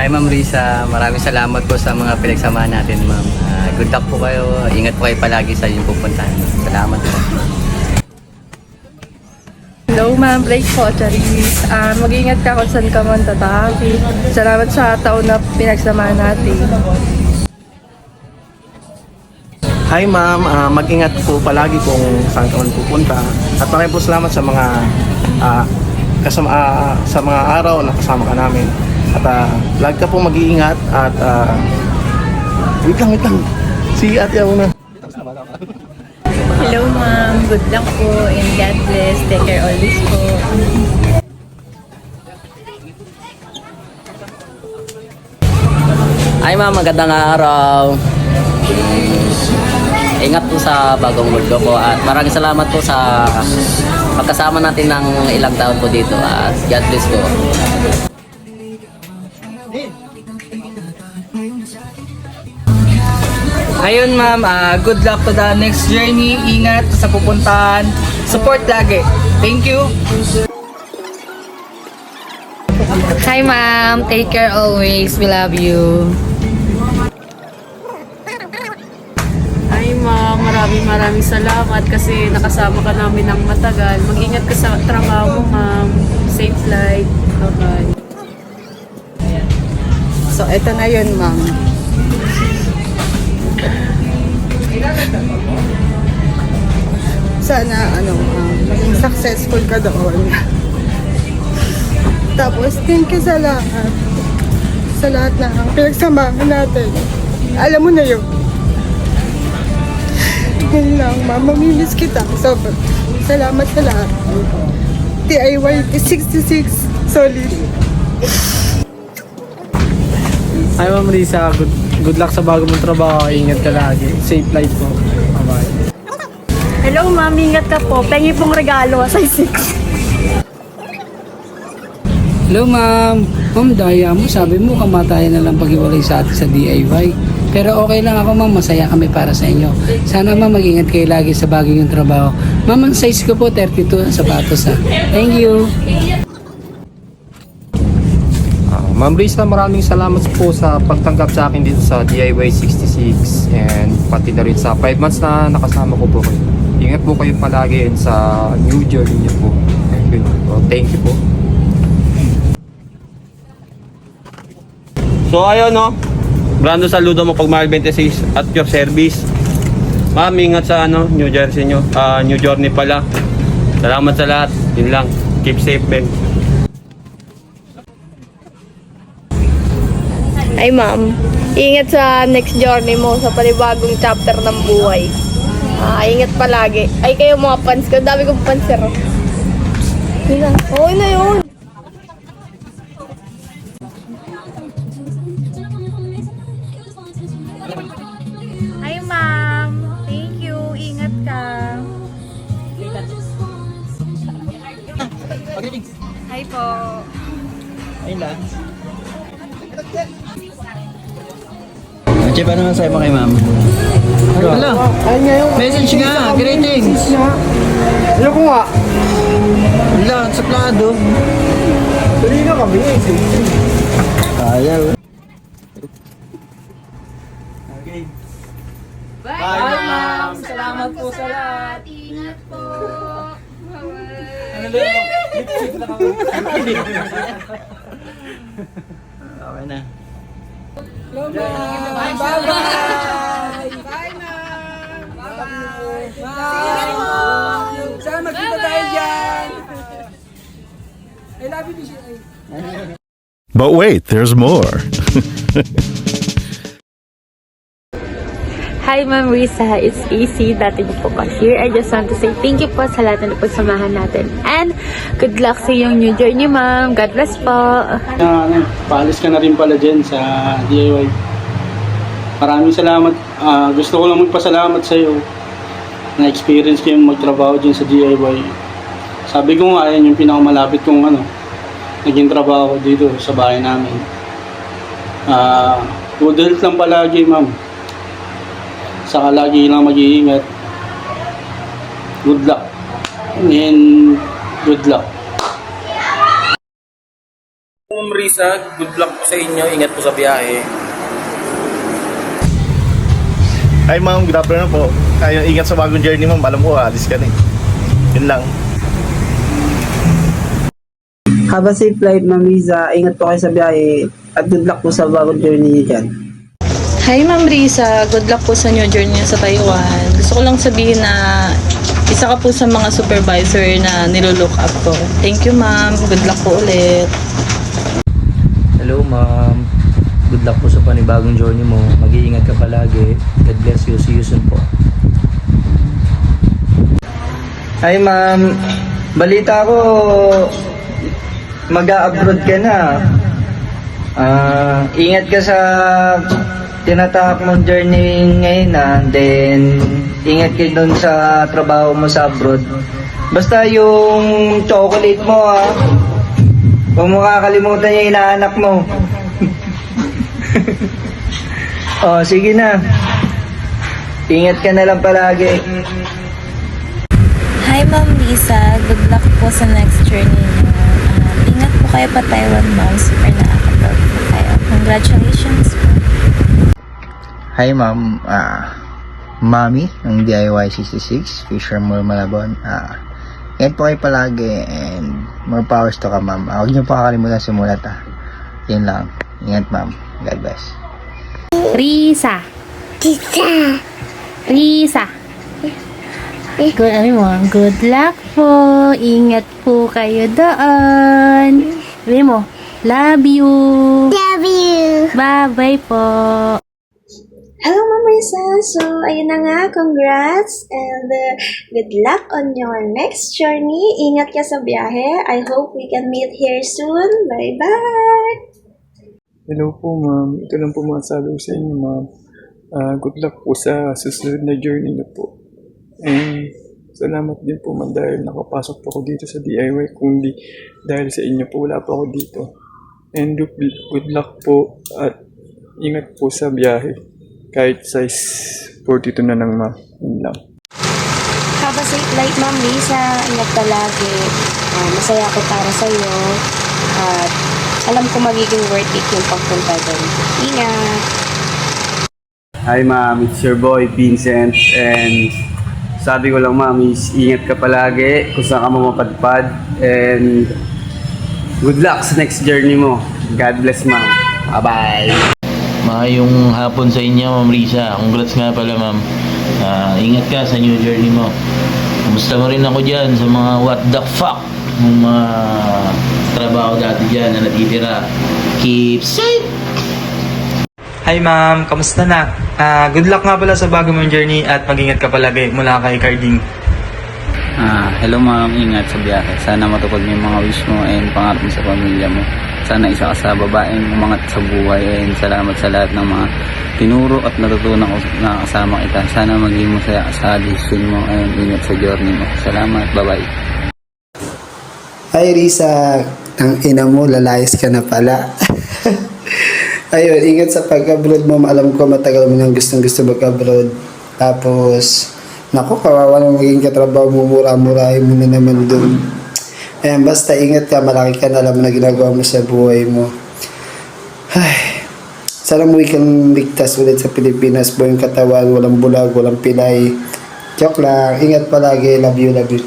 Hi Ma'am Risa, maraming salamat po sa mga pinagsamahan natin ma'am. Good luck po kayo, ingat po kayo palagi sa inyong pupuntahan. Salamat po. Hello ma'am, Blake po, Charis. Mag-ingat ka kung saan ka man tatawid. Salamat sa taon na pinagsamahan natin. Hi ma'am, mag-ingat po palagi kung saan ka man pupunta. At maraming po salamat sa mga sa mga araw na kasama ka namin. At lagi ka po mag-iingat at wait lang. Si Ate Auna. Hello ma'am, good luck po and God bless. Take care always po. Hi ma'am, magandang araw. Ingat po sa bagong mundo ko at maraming salamat po sa pagkasama natin ng ilang taon po dito at God bless po. Ayun ma'am, good luck to the next journey. Ingat sa pupuntahan. Support lagi. Thank you. Hi ma'am, take care always. We love you. Hi ma'am, maraming salamat kasi nakasama ka namin ng matagal. Mag-ingat ka sa trabaho ma'am. Safe flight. Bye-bye. So, eto na yun, ma'am. Sana, maging successful ka doon. Tapos, thank you sa lahat. Sa lahat na pinagsamahan natin. Alam mo na yun. Yun lang, ma'am. Mamimiss kita. So, salamat sa lahat. DIY 66 solid. Hi Ma'am Risa, good luck sa bago mong trabaho. Ingat ka lagi. Safe flight po. Bye-bye. Hello ma'am, ingat ka po. Pengi pong regalo, size 6. Hello ma'am. Ma'am, daya mo. Sabi mo kamatayan na lang pag-iwalay sa atin sa DIY. Pero okay lang ako ma'am. Masaya kami para sa inyo. Sana ma'am mag-ingat kayo lagi sa bago yung trabaho. Ma'am, ang size ko po 32 ang sapatos ha. Thank you. Ma'am Risa, maraming salamat po sa pagtanggap sa akin dito sa DIY 66 and pati na rin sa 5 months na nakasama ko po kayo. Ingat po kayo palagi and sa new journey niyo po. Thank you po. So ayun no, Brando, saludo mo pagmahal 26 at your service. Ma'am, ingat sa New Jersey nyo, New Journey pala. Salamat sa lahat, yun lang. Keep safe, Ben. Ay ma'am, ingat sa next journey mo sa panibagong chapter ng buhay. Ingat palagi. Ay kayo mga fans ko, dami kong fans sir. Yun na, okay na yun. Hi ma'am, thank you. Ingat ka. Hi po. Che, paano naman sa'yo mo kay ma'am? Wala. Message nga. Greetings. Ano ko nga? Wala. Suplado. Tuloy na kami. Ayaw. Bye ma'am. Salamat po sa lahat. Ingat po. Bye-bye. Okay na. Bye-bye. Bye, ma'am. Bye-bye. Bye. Sana magkita tayo dyan. I love you, Bishop. But wait, there's more. Hi Ma'am Risa, it's AC, dati niyo po cashier. I just want to say thank you po sa lahat na napagsamahan natin. And good luck sa iyong new journey ma'am. God bless po. Paalis ka na rin pala dyan sa DIY. Maraming salamat. Gusto ko lang magpasalamat sa iyo na experience ko yung magtrabaho dyan sa DIY. Sabi ko nga, yan yung pinakamalapit kong naging trabaho dito sa bahay namin. Good health lang palagi, ma'am. Saka lagi lang mag-iingat. Good luck. And good luck. Risa, good luck po sa inyo. Ingat po sa biyahe. Hi ma'am, good afternoon po. Ay, ingat sa bagong journey ma'am. Alam ko, alis ka na eh. Yun lang. Have a safe flight, Ma'am Riza. Ingat po kayo sa biyahe. At good luck po sa bagong journey niyo dyan. Hi Ma'am Risa, good luck po sa new journey niyo sa Taiwan. Gusto ko lang sabihin na isa ka po sa mga supervisor na nilulook up ko. Thank you ma'am, good luck po ulit. Hello ma'am, good luck po sa panibagong journey mo. Mag-iingat ka palagi. God bless you, see you soon po. Hi ma'am, balita ko mag-a-abroad ka na. Ingat ka sa tinatahak mong journey ngayon then ingat ka dun sa trabaho mo sa abroad. Basta yung chocolate mo huwag mo kakalimutan yung inaanak mo. Sige na. Ingat ka na lang palagi. Hi Ma'am Lisa, good luck po sa next journey niyo. Ingat po kayo pa Taiwan ma'am, super nakaka-proud po kayo. Congratulations po. Hi ma'am, Mami ng DIY 66, Fishermore Malabon. Ingat po kayo palagi and more powers to ka ma'am. Huwag niyo po kakalimutan sumulat Yun lang. Ingat ma'am. God bless. Risa. Risa. Good luck po. Ingat po kayo doon. Sabi mo, love you. Love you. Bye-bye po. Hello, Ma'am Risa. So, ayun na nga. Congrats and good luck on your next journey. Ingat ka sa biyahe. I hope we can meet here soon. Bye-bye. Hello po ma'am, ito lang po masasabi ko sa inyo ma'am. Good luck po sa susunod na journey niyo po. And salamat din po ma'am dahil nakapasok po ako dito sa DIY. Kundi dahil sa inyo po wala po ako dito. And good luck po at ingat po sa biyahe. Kahit size 42 na lang ma'am. Yun lang. Have a safe flight, Ma'am Lisa. Ingat palagi. Masaya ako para sa iyo. At alam ko magiging worth it yung pagpunta doon. Ingat! Hi ma'am, it's your boy Vincent and sabi ko lang ma'am is ingat ka palagi kung saan ka mapadpad and good luck sa next journey mo. God bless ma'am. Bye-bye! Maayong hapon sa inyo, Ma'am Risa. Congrats nga pala, ma'am. Ingat ka sa new journey mo. Kumusta mo rin ako dyan sa mga what the fuck ng mga trabaho dati dyan na natitira. Keep safe! Hi ma'am, kamusta na? Good luck nga pala sa bago mong journey at mag-ingat ka palagi mula kay Carding. Hello ma'am, ingat sa biyahe. Sana matupad mo yung mga wish mo and pangarap mo sa pamilya mo. Sana isa ka sa babaeng umangat sa buhay and salamat sa lahat ng mga tinuro at natutunan ko na kasama kita. Sana maging masaya ka sa decision mo and ingat sa journey mo. Salamat, bye-bye. Hi Risa, ang ina mo, lalayas ka na pala. Ayun, ingat sa pag-abroad mo. Alam ko matagal mo nang gustong mag-abroad. Tapos, naku, kawawa nang maging katrabaho mo, mura-murahin mo na naman dun. Ayan, basta ingat ka, malaki ka na alam na ginagawa mo sa buhay mo. Ay, sana mo kang ligtas ulit sa Pilipinas. Buong katawan, walang bulag, walang pilay. Joke lang, ingat palagi, love you, love you.